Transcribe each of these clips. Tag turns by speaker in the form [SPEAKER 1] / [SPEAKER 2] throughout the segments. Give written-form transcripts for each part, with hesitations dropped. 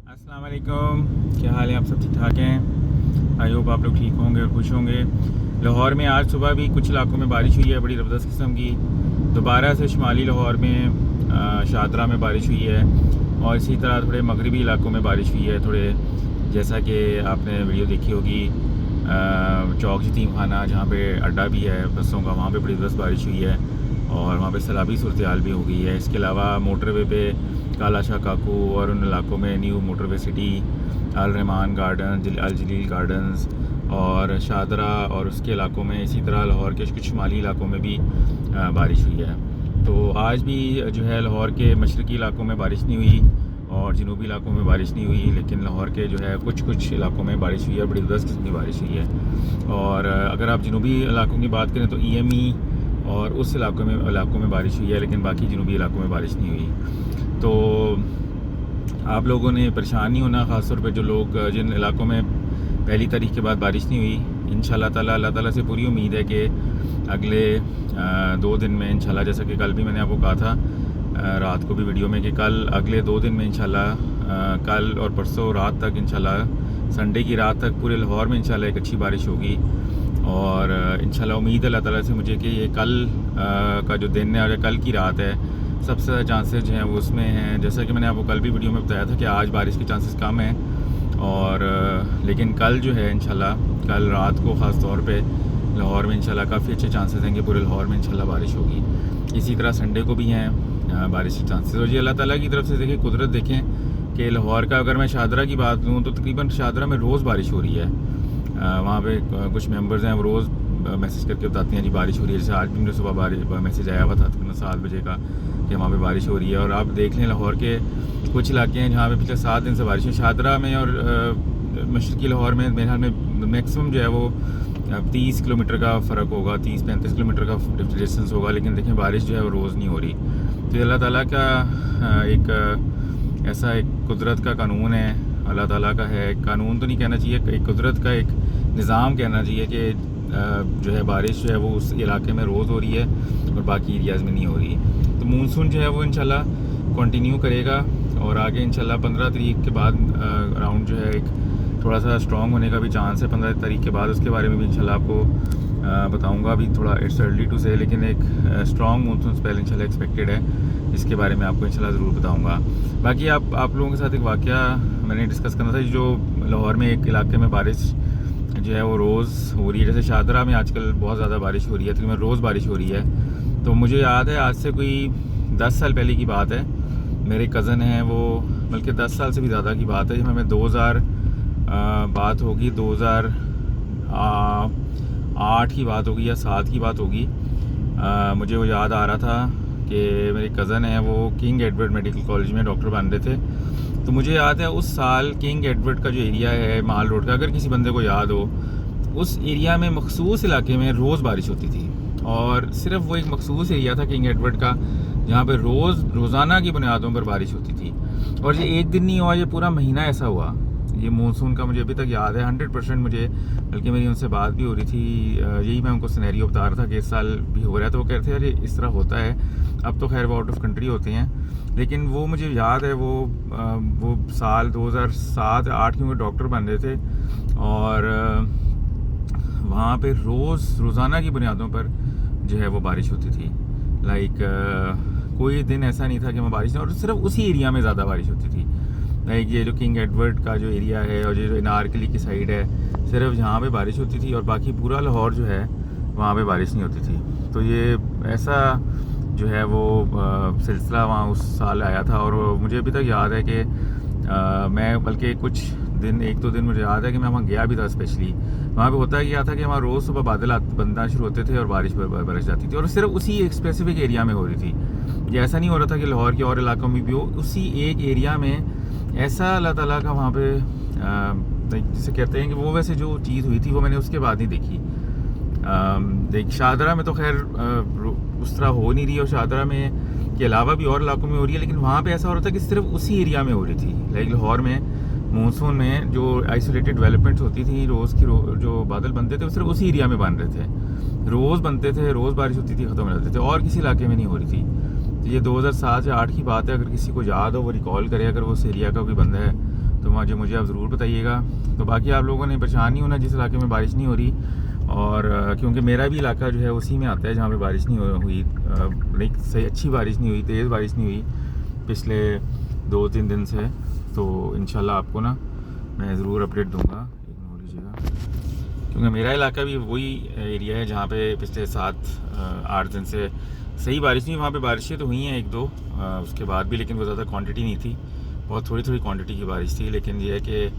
[SPEAKER 1] अस्सलाम वालेकुम, क्या हाल है? आप सब ठीक ठाक हैं? आई होप आप लोग ठीक होंगे और खुश होंगे। लाहौर में आज सुबह भी कुछ इलाकों में बारिश हुई है, बड़ी ज़बरदस्त किस्म की। दोबारा से शुमाली लाहौर में शादरा में बारिश हुई है और इसी तरह थोड़े मगरबी इलाकों में बारिश हुई है थोड़े, जैसा कि आपने वीडियो देखी होगी चौक यतीम खाना जहाँ पे अड्डा भी है बसों का, वहाँ पे बड़ी ज़बरदस्त बारिश हुई है और वहाँ पे सैलाबी सूरत हाल भी हो गई है। इसके अलावा मोटरवे पे काला शाह काकू और उन इलाकों में न्यू मोटरवे सिटी, अल रहमान गार्डन, अल जलील गार्डन्स और शादरा और उसके इलाकों में, इसी तरह लाहौर के कुछ शुमाली इलाकों में भी बारिश हुई है। तो आज भी जो है लाहौर के मशरक़ी इलाकों में बारिश नहीं हुई और जनूबी इलाकों में बारिश नहीं हुई, लेकिन लाहौर के जो है कुछ इलाकों में बारिश हुई है, बड़ी 10 किस्म की बारिश हुई है। और अगर आप जनूबी इलाकों की बात करें तो EME और उस इलाकों में बारिश हुई है, लेकिन बाकी जनूबी इलाकों में बारिश नहीं हुई। तो आप लोगों ने परेशान नहीं होना, ख़ास तौर पे जो लोग जिन इलाकों में पहली तारीख के बाद बारिश नहीं हुई। इंशाल्लाह ताला अल्लाह ताला से पूरी उम्मीद है कि अगले 2 दिन में इंशाल्लाह, जैसा कि कल भी मैंने आपको कहा था रात को भी वीडियो में, कि कल अगले 2 दिन में इंशाल्लाह कल और परसों रात तक इंशाल्लाह संडे की रात तक पूरे लाहौर में इंशाल्लाह एक अच्छी बारिश होगी। और इंशाल्लाह उम्मीद है अल्लाह ताला से मुझे कि ये कल का जो दिन है और कल की रात है, सबसे ज़्यादा चांसेस जो हैं वो उसमें हैं। जैसा कि मैंने आपको कल भी वीडियो में बताया था कि आज बारिश के चांसेस कम हैं और लेकिन कल जो है इंशाल्लाह कल रात को ख़ास तौर पे लाहौर में इंशाल्लाह काफ़ी अच्छे चांसेस हैं कि पूरे लाहौर में इंशाल्लाह बारिश होगी। इसी तरह संडे को भी हैं बारिश के चांसेस। और ये अल्लाह ताला की तरफ से देखिए कुदरत, देखें कि लाहौर का अगर मैं शादरा की बात लूँ तो तकरीबन शादरा में रोज़ बारिश हो रही है। वहाँ पे कुछ मेंबर्स हैं वो रोज़ मैसेज करके बताती हैं जी बारिश हो रही है। जैसे आज भी मुझे सुबह मैसेज आया हुआ था तकरीबन 7 बजे का कि वहाँ पे बारिश हो रही है। और आप देख लें लाहौर के कुछ इलाके हैं जहाँ पे पिछले 7 दिन से बारिश है। शादरा में और मशरक़ी लाहौर में मेरे ख्याल में मैक्सिमम जो है वो 30 किलोमीटर का फ़र्क होगा, 30-35 किलोमीटर का डिस्टेंस होगा, लेकिन देखें बारिश जो है वो रोज़ नहीं हो रही। तो अल्लाह ताला का एक ऐसा एक कुदरत का कानून है, अल्लाह ताला का है कानून तो नहीं कहना चाहिए, एक कुदरत का एक निज़ाम कहना चाहिए कि जो है बारिश जो है वो उस इलाके में रोज़ हो रही है और बाकी एरियाज़ में नहीं हो रही। तो मानसून जो है वो इंशाल्लाह कंटिन्यू करेगा और आगे इंशाल्लाह 15 तारीख के बाद अराउंड जो है एक थोड़ा सा स्ट्रॉन्ग होने का भी चांस है 15 तारीख के बाद। उसके बारे में भी इंशाल्लाह आपको बताऊंगा। अभी थोड़ा इट्स अर्ली टू से, लेकिन एक स्ट्रॉन्ग मानसून स्पेल इंशाल्लाह एक्सपेक्टेड है, इसके बारे में आपको इंशाल्लाह ज़रूर बताऊंगा। बाकी आप लोगों के साथ एक वाक़या मैंने डिस्कस करना था, जो लाहौर में एक इलाके में बारिश जो है वो रोज़ हो रही है। जैसे शादरा में आजकल बहुत ज़्यादा बारिश हो रही है, तकरीबन रोज़ बारिश हो रही है। तो मुझे याद है आज से कोई 10 साल पहले की बात है, मेरे कज़न हैं वो, बल्कि 10 साल से भी ज़्यादा की बात है, जब हमें 2000 बात होगी 2008 की बात होगी या 7 की बात होगी। मुझे वो याद आ रहा था कि मेरे कज़न हैं वो किंग एडवर्ड मेडिकल कॉलेज में डॉक्टर बन रहे थे। तो मुझे याद है उस साल किंग एडवर्ड का जो एरिया है माल रोड का, अगर किसी बंदे को याद हो, उस एरिया में मखसूस इलाके में रोज़ बारिश होती थी। और सिर्फ वो एक मखसूस एरिया था किंग एडवर्ड का जहाँ पे रोज़ाना की बुनियादों पर बारिश होती थी। और ये एक दिन नहीं हुआ, ये पूरा महीना ऐसा हुआ। ये मानसून का मुझे अभी तक याद है 100% मुझे, बल्कि मेरी उनसे बात भी हो रही थी, यही मैं उनको सिनेरियो बता रहा था कि इस साल भी हो रहा है। तो वो कह रहे थे यार ये इस तरह होता है। अब तो खैर वो आउट ऑफ कंट्री होते हैं, लेकिन वो मुझे याद है वो साल 2007-8 में डॉक्टर बन रहे थे और वहाँ पे रोज़ाना की बुनियादों पर जो है वो बारिश होती थी। लाइक कोई दिन ऐसा नहीं था कि वहाँ बारिश नहीं, और सिर्फ उसी एरिया में ज़्यादा बारिश होती थी। लाइक ये जो किंग एडवर्ड का जो एरिया है और ये जो इनारकली की साइड है, सिर्फ यहाँ पे बारिश होती थी और बाकी पूरा लाहौर जो है वहाँ पे बारिश नहीं होती थी। तो ये ऐसा जो है वो सिलसिला वहाँ उस साल आया था। और मुझे अभी तक याद है कि मैं बल्कि कुछ दिन 1-2 दिन मुझे याद है कि मैं वहाँ गया भी था। स्पेशली वहाँ पे होता क्या था कि वहाँ रोज़ सुबह बादल बनना शुरू होते थे और बारिश बरस जाती थी, और सिर्फ उसी एक स्पेसिफिक एरिया में हो रही थी। ये ऐसा नहीं हो रहा था कि लाहौर के और इलाकों में भी हो, उसी एक एरिया में ऐसा अल्लाह ताला का वहाँ पे जिसे कहते हैं कि वो वैसे जो चीज़ हुई थी वो मैंने उसके बाद नहीं देखी। देख शादरा में तो खैर उस तरह हो नहीं रही, और शादरा में के अलावा भी और इलाकों में हो रही है, लेकिन वहाँ पे ऐसा हो रहा था कि सिर्फ उसी एरिया में हो रही थी। लाइक लाहौर में मानसून में जो आइसोलेटेड डेवलपमेंट्स होती थी, रोज़ की जो बादल बनते थे वो सिर्फ उसी एरिया में बन रहे थे, रोज़ बनते थे, रोज़ बारिश होती थी, ख़त्म हो जाते थे, और किसी इलाके में नहीं हो रही थी। तो ये 2007 या 8 की बात है, अगर किसी को याद हो वो रिकॉल करे, अगर वो उस एरिया का कोई बंदा है तो मुझे आप ज़रूर बताइएगा। तो बाकी आप लोगों ने परेशान नहीं होना जिस इलाके में बारिश नहीं हो रही, और क्योंकि मेरा भी इलाका जो है उसी में आता है जहाँ पे बारिश नहीं हुई, लाइक सही अच्छी बारिश नहीं हुई, तेज़ बारिश नहीं हुई पिछले 2-3 दिन से। तो इंशाल्लाह आपको ना मैं ज़रूर अपडेट दूंगा, इग्नोर लीजिएगा, क्योंकि मेरा इलाका भी वही एरिया है जहाँ पे पिछले 7-8 दिन से सही बारिश नहीं। वहाँ पे बारिशें तो हुई हैं 1-2 उसके बाद भी, लेकिन वो ज़्यादा क्वांटिटी नहीं थी, बहुत थोड़ी थोड़ी क्वांटिटी की बारिश थी। लेकिन ये है कि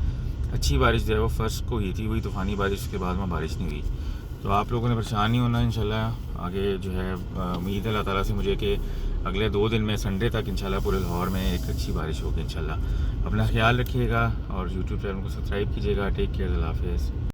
[SPEAKER 1] अच्छी बारिश जो है वो फर्स्ट को हुई थी, वही तूफ़ानी बारिश, उसके बाद वहाँ बारिश नहीं हुई। तो आप लोगों ने परेशान नहीं होना इंशाल्लाह। आगे जो है उम्मीद है अल्लाह ताला से मुझे कि अगले 2 दिन में संडे तक इंशाल्लाह पूरे लाहौर में एक अच्छी बारिश होगी इंशाल्लाह। अपना ख्याल रखिएगा और यूट्यूब चैनल को सब्सक्राइब कीजिएगा। टेक केयर, अल्लाह हाफ़िज़।